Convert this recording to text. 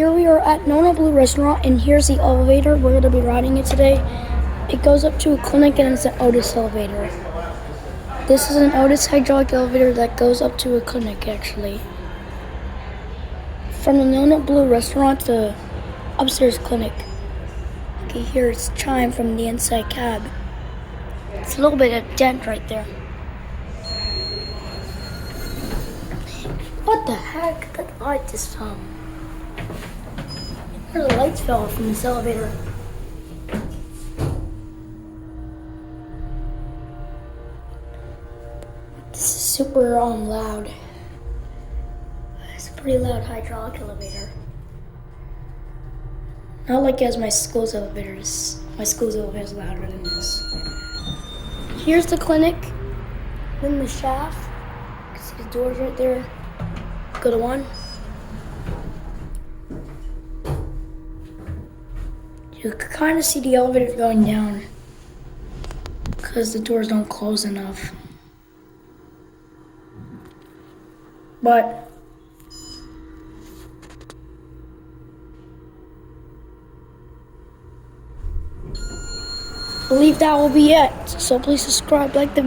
Here we are at Nona Blue Restaurant, and here's the elevator. We're going to be riding it today. It goes up to a clinic, and it's an Otis elevator. This is an Otis hydraulic elevator that goes up to a clinic, actually. From the Nona Blue Restaurant to upstairs clinic. You can hear its chime from the inside cab. It's a little bit of dent right there. What the heck? That light just where the lights fell from this elevator. This is super loud. It's a pretty loud hydraulic elevator. Not like as my school's elevators. My school's elevator is louder than this. Here's the clinic. Then the shaft. You can see the doors right there. Go to one. You can kind of see the elevator going down because the doors don't close enough. But I believe that will be it. So please subscribe, like the video.